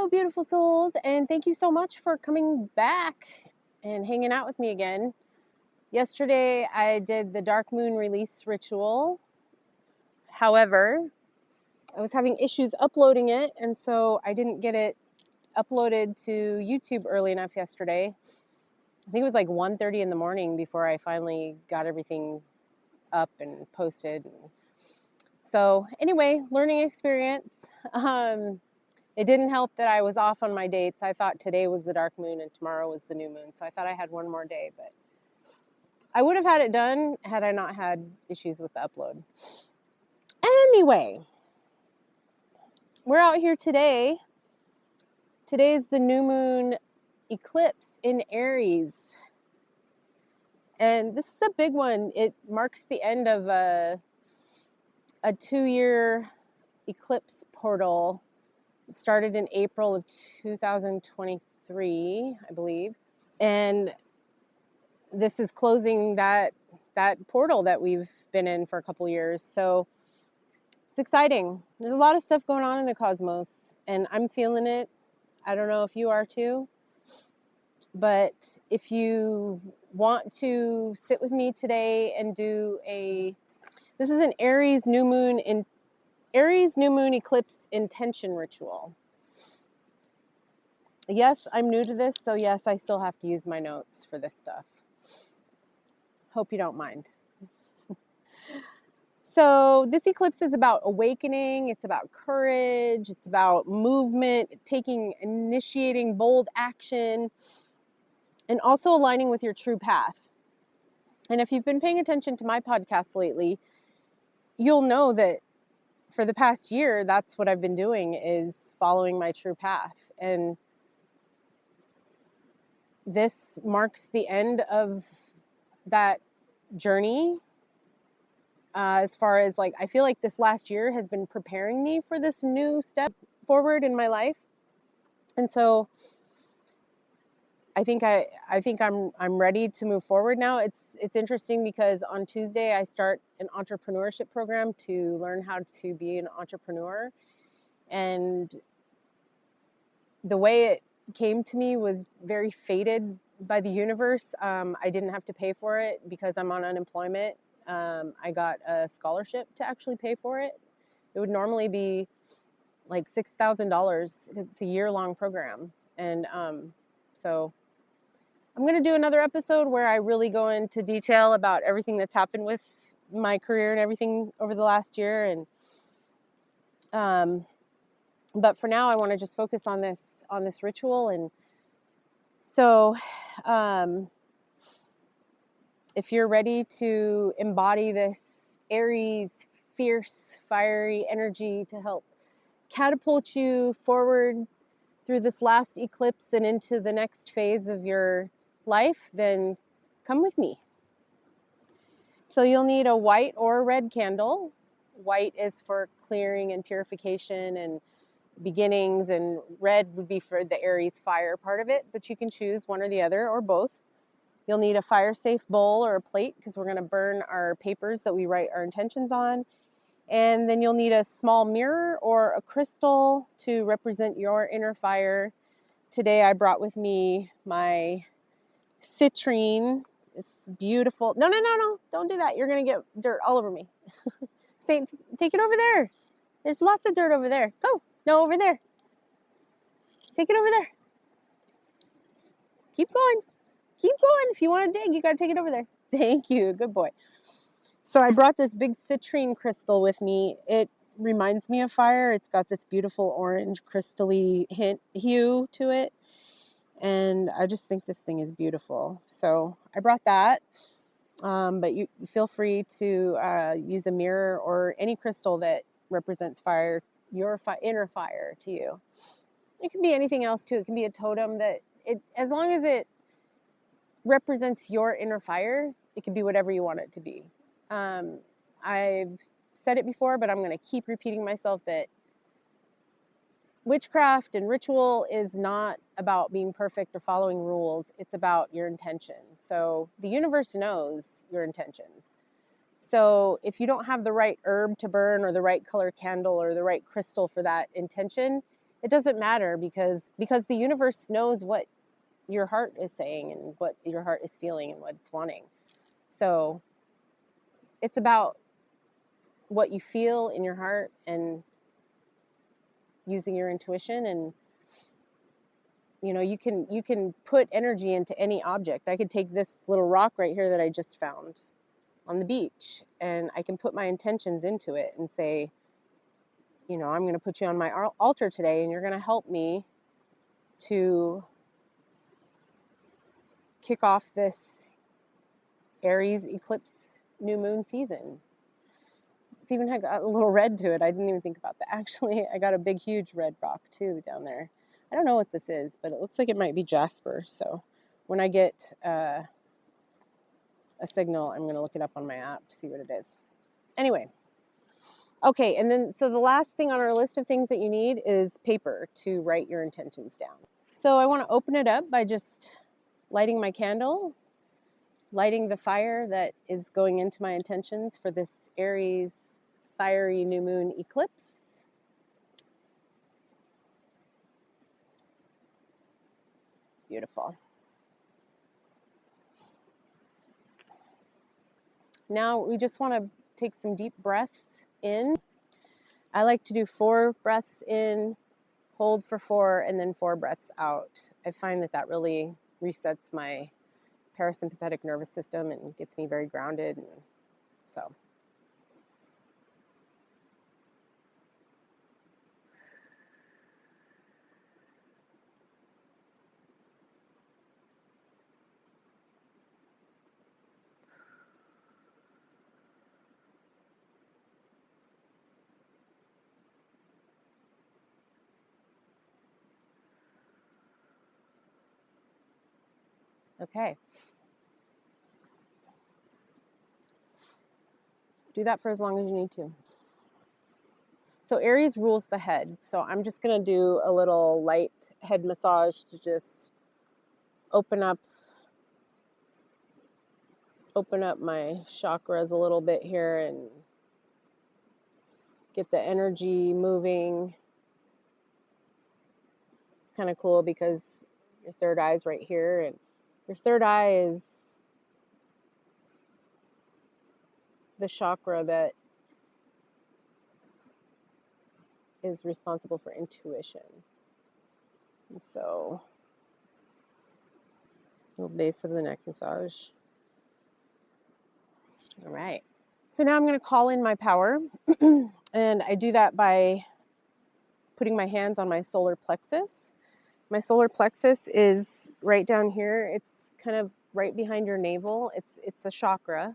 Hello, beautiful souls, and thank you so much for coming back and hanging out with me again. Yesterday, I did the dark moon release ritual. However, I was having issues uploading it, and so I didn't get it uploaded to YouTube early enough yesterday. I think it was like 1:30 in the morning before I finally got everything up and posted. So anyway, learning experience. It didn't help that I was off on my dates. I thought today was the dark moon and tomorrow was the new moon. So I thought I had one more day, but I would have had it done had I not had issues with the upload. Anyway, we're out here today. Today is the new moon eclipse in Aries. And this is a big one. It marks the end of a 2-year eclipse portal. It started in April of 2023, I believe. And this is closing that portal that we've been in for a couple years. So it's exciting. There's a lot of stuff going on in the cosmos, and I'm feeling it. I don't know if you are too. But if you want to sit with me today and do this is an Aries new moon eclipse intention ritual. Yes, I'm new to this, so yes, I still have to use my notes for this stuff. Hope you don't mind. So this eclipse is about awakening, it's about courage, it's about movement, initiating bold action, and also aligning with your true path. And if you've been paying attention to my podcast lately, you'll know that for the past year, that's what I've been doing, is following my true path. And this marks the end of that journey. As far as I feel like this last year has been preparing me for this new step forward in my life. And so I think I'm ready to move forward now. It's interesting because on Tuesday I start an entrepreneurship program to learn how to be an entrepreneur, and the way it came to me was very fated by the universe. I didn't have to pay for it because I'm on unemployment. I got a scholarship to actually pay for it. It would normally be like $6,000. It's a year-long program, and so I'm going to do another episode where I really go into detail about everything that's happened with my career and everything over the last year. And but for now, I want to just focus on this ritual. And so if you're ready to embody this Aries fierce, fiery energy to help catapult you forward through this last eclipse and into the next phase of your life, then come with me. So you'll need a white or a red candle. White is for clearing and purification and beginnings, and red would be for the Aries fire part of it, but you can choose one or the other or both. You'll need a fire safe bowl or a plate because we're going to burn our papers that we write our intentions on. And then you'll need a small mirror or a crystal to represent your inner fire. Today I brought with me my citrine. It's beautiful. No, don't do that. You're going to get dirt all over me. Saint, take it over there. There's lots of dirt over there. Go. No, over there. Take it over there. Keep going. Keep going. If you want to dig, you got to take it over there. Thank you. Good boy. So I brought this big citrine crystal with me. It reminds me of fire. It's got this beautiful orange crystally hue to it. And I just think this thing is beautiful. So I brought that. But you feel free to use a mirror or any crystal that represents fire, your inner fire to you. It can be anything else too. It can be a totem as long as it represents your inner fire, it can be whatever you want it to be. I've said it before, but I'm going to keep repeating myself that witchcraft and ritual is not about being perfect or following rules. It's about your intention. So the universe knows your intentions. So if you don't have the right herb to burn or the right color candle or the right crystal for that intention, it doesn't matter because the universe knows what your heart is saying and what your heart is feeling and what it's wanting. So it's about what you feel in your heart and using your intuition. And you can put energy into any object. I could take this little rock right here that I just found on the beach, and I can put my intentions into it and say, I'm going to put you on my altar today, and you're going to help me to kick off this Aries eclipse new moon season. It's even got a little red to it. I didn't even think about that. Actually, I got a big, huge red rock too down there. I don't know what this is, but it looks like it might be jasper. So when I get a signal, I'm going to look it up on my app to see what it is. Anyway. Okay, and then so the last thing on our list of things that you need is paper to write your intentions down. So I want to open it up by just lighting my candle, lighting the fire that is going into my intentions for this Aries fiery new moon eclipse. Beautiful. Now we just want to take some deep breaths in. I like to do 4 breaths in, hold for 4, and then 4 breaths out. I find that really resets my parasympathetic nervous system and gets me very grounded. And so. Okay. Do that for as long as you need to. So Aries rules the head. So I'm just going to do a little light head massage to just open up my chakras a little bit here and get the energy moving. It's kind of cool because your third eye is right here, and your third eye is the chakra that is responsible for intuition. And so, little base of the neck massage. All right. So now I'm going to call in my power, and I do that by putting my hands on my solar plexus. My solar plexus is right down here. It's kind of right behind your navel. It's a chakra.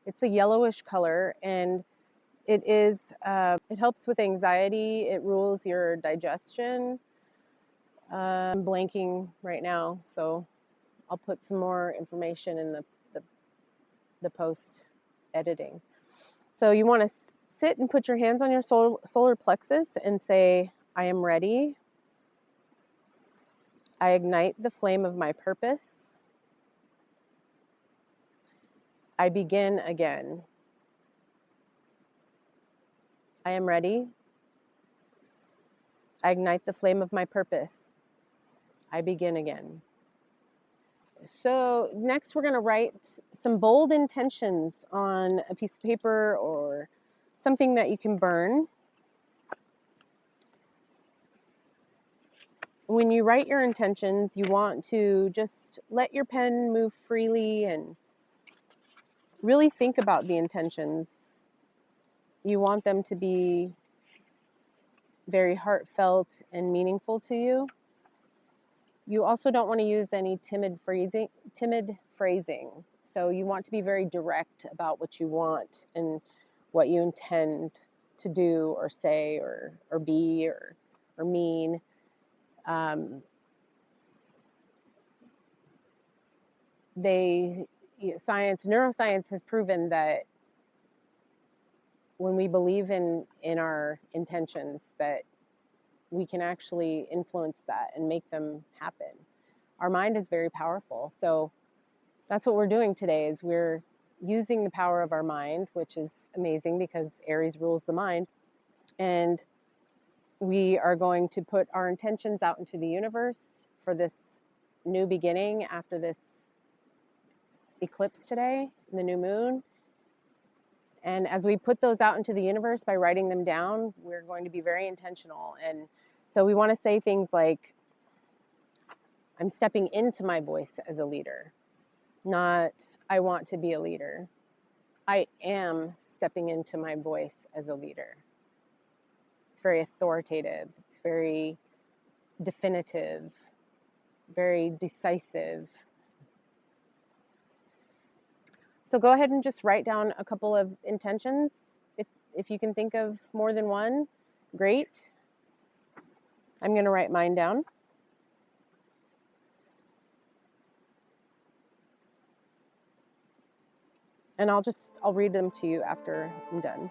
It's a yellowish color, and it helps with anxiety. It rules your digestion. I'm blanking right now, so I'll put some more information in the post editing. So you want to sit and put your hands on your solar plexus and say, I am ready. I ignite the flame of my purpose. I begin again. I am ready. I ignite the flame of my purpose. I begin again. So next we're going to write some bold intentions on a piece of paper or something that you can burn. When you write your intentions, you want to just let your pen move freely and really think about the intentions. You want them to be very heartfelt and meaningful to you. You also don't want to use any timid phrasing. So you want to be very direct about what you want and what you intend to do or say or be or mean. Neuroscience has proven that when we believe in our intentions, that we can actually influence that and make them happen. Our mind is very powerful. So that's what we're doing today, is we're using the power of our mind, which is amazing because Aries rules the mind. And we are going to put our intentions out into the universe for this new beginning after this eclipse today, the new moon. And as we put those out into the universe by writing them down, we're going to be very intentional. And so we want to say things like, I'm stepping into my voice as a leader, not I want to be a leader. I am stepping into my voice as a leader. It's very authoritative. It's very definitive, very decisive. So go ahead and just write down a couple of intentions. If you can think of more than one, great. I'm going to write mine down. And I'll read them to you after I'm done.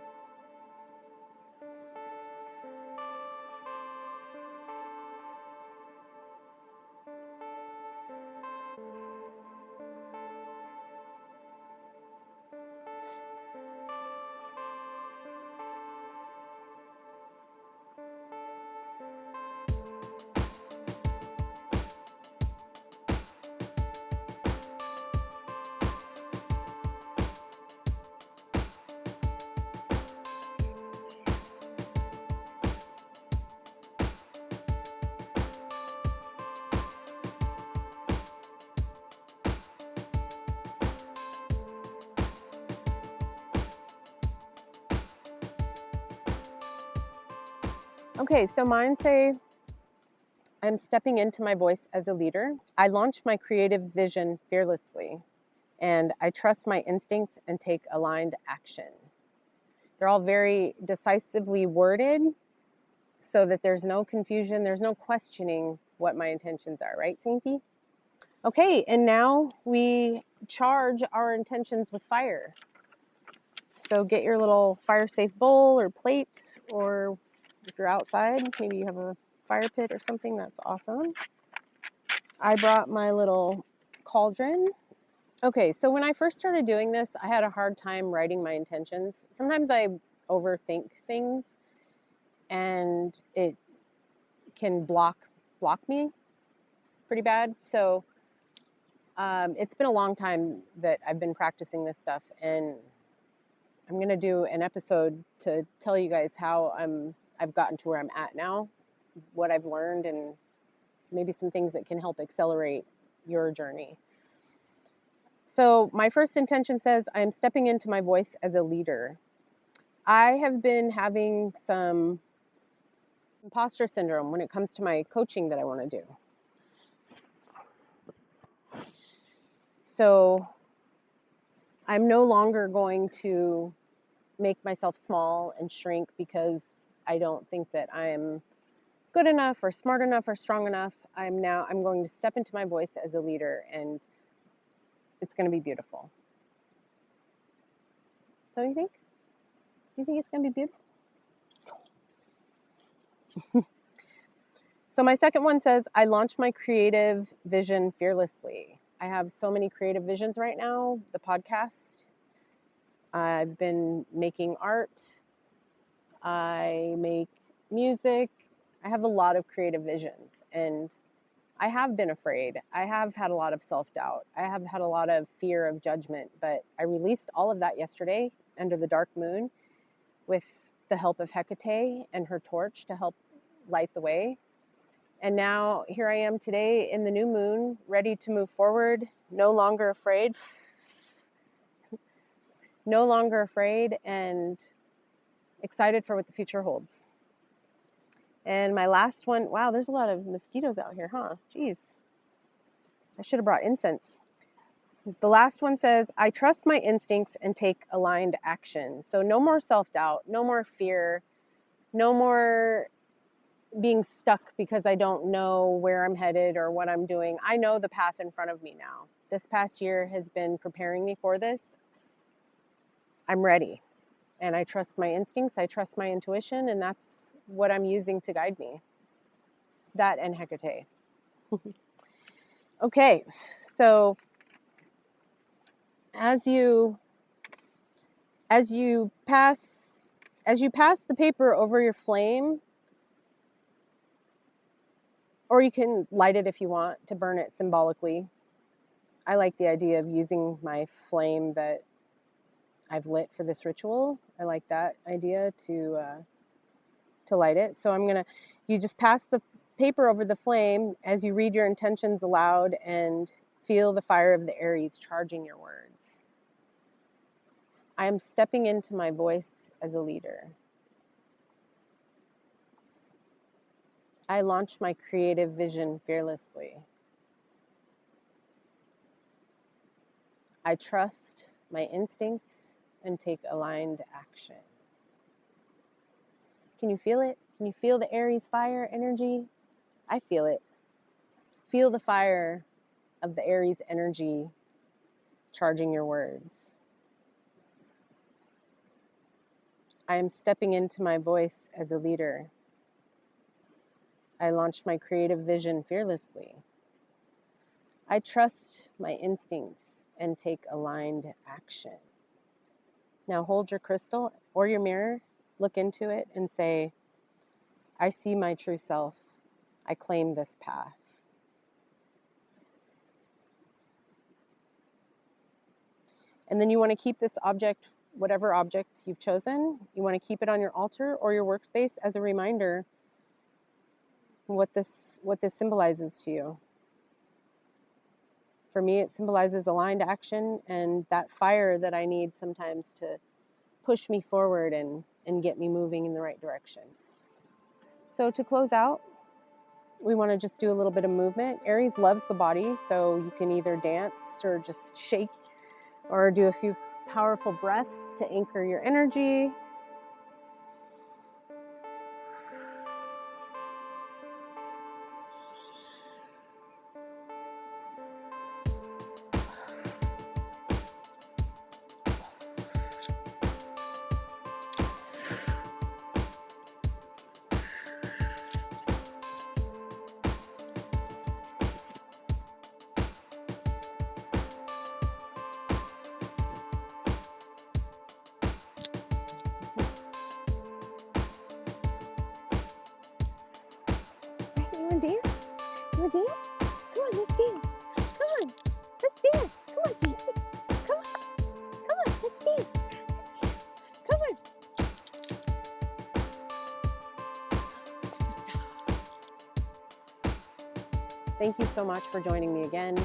Okay, so mine say, I'm stepping into my voice as a leader. I launch my creative vision fearlessly, and I trust my instincts and take aligned action. They're all very decisively worded so that there's no confusion, there's no questioning what my intentions are, right, Sainty? Okay, and now we charge our intentions with fire. So get your little fire-safe bowl or plate, or if you're outside, maybe you have a fire pit or something, that's awesome. I brought my little cauldron. Okay, so when I first started doing this, I had a hard time writing my intentions. Sometimes I overthink things and it can block me pretty bad. So it's been a long time that I've been practicing this stuff, and I'm going to do an episode to tell you guys how I've gotten to where I'm at now, what I've learned, and maybe some things that can help accelerate your journey. So my first intention says, I am stepping into my voice as a leader. I have been having some imposter syndrome when it comes to my coaching that I want to do. So I'm no longer going to make myself small and shrink because I don't think that I'm good enough or smart enough or strong enough. I'm going to step into my voice as a leader, and it's going to be beautiful. Don't you think? You think it's going to be beautiful? So my second one says, I launch my creative vision fearlessly. I have so many creative visions right now. The podcast, I've been making art, I make music. I have a lot of creative visions, and I have been afraid. I have had a lot of self-doubt. I have had a lot of fear of judgment, but I released all of that yesterday under the dark moon with the help of Hecate and her torch to help light the way. And now here I am today in the new moon, ready to move forward, no longer afraid, and excited for what the future holds. And my last one, wow, there's a lot of mosquitoes out here, huh? Jeez, I should have brought incense. The last one says, I trust my instincts and take aligned action. So no more self-doubt, no more fear, no more being stuck because I don't know where I'm headed or what I'm doing. I know the path in front of me now. This past year has been preparing me for this. I'm ready, and I trust my instincts, I trust my intuition, and that's what I'm using to guide me. That and Hecate. Okay, so as you pass the paper over your flame, Or you can light it if you want to burn it symbolically. I like the idea of using my flame that I've lit for this ritual. I like that idea to light it. So you just pass the paper over the flame as you read your intentions aloud and feel the fire of the Aries charging your words. I am stepping into my voice as a leader. I launch my creative vision fearlessly. I trust my instincts and take aligned action. Can you feel it? Can you feel the Aries fire energy? I feel it. Feel the fire of the Aries energy charging your words. I am stepping into my voice as a leader. I launch my creative vision fearlessly. I trust my instincts and take aligned action. Now hold your crystal or your mirror, look into it and say, I see my true self. I claim this path. And then you want to keep this object, whatever object you've chosen, you want to keep it on your altar or your workspace as a reminder what this symbolizes to you. For me, it symbolizes aligned action and that fire that I need sometimes to push me forward and get me moving in the right direction. So to close out, we want to just do a little bit of movement. Aries loves the body, so you can either dance or just shake or do a few powerful breaths to anchor your energy. You want to dance? You want to dance? Come on, let's dance. Come on, let's dance. Come on, Gigi. Come on. Come on, let's dance. Come on. Superstar. Thank you so much for joining me again.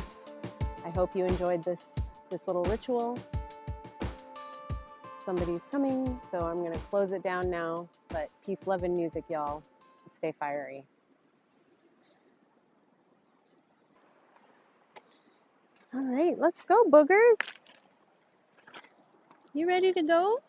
I hope you enjoyed this little ritual. Somebody's coming, so I'm going to close it down now. But peace, love, and music, y'all. Stay fiery. All right, let's go, boogers. You ready to go?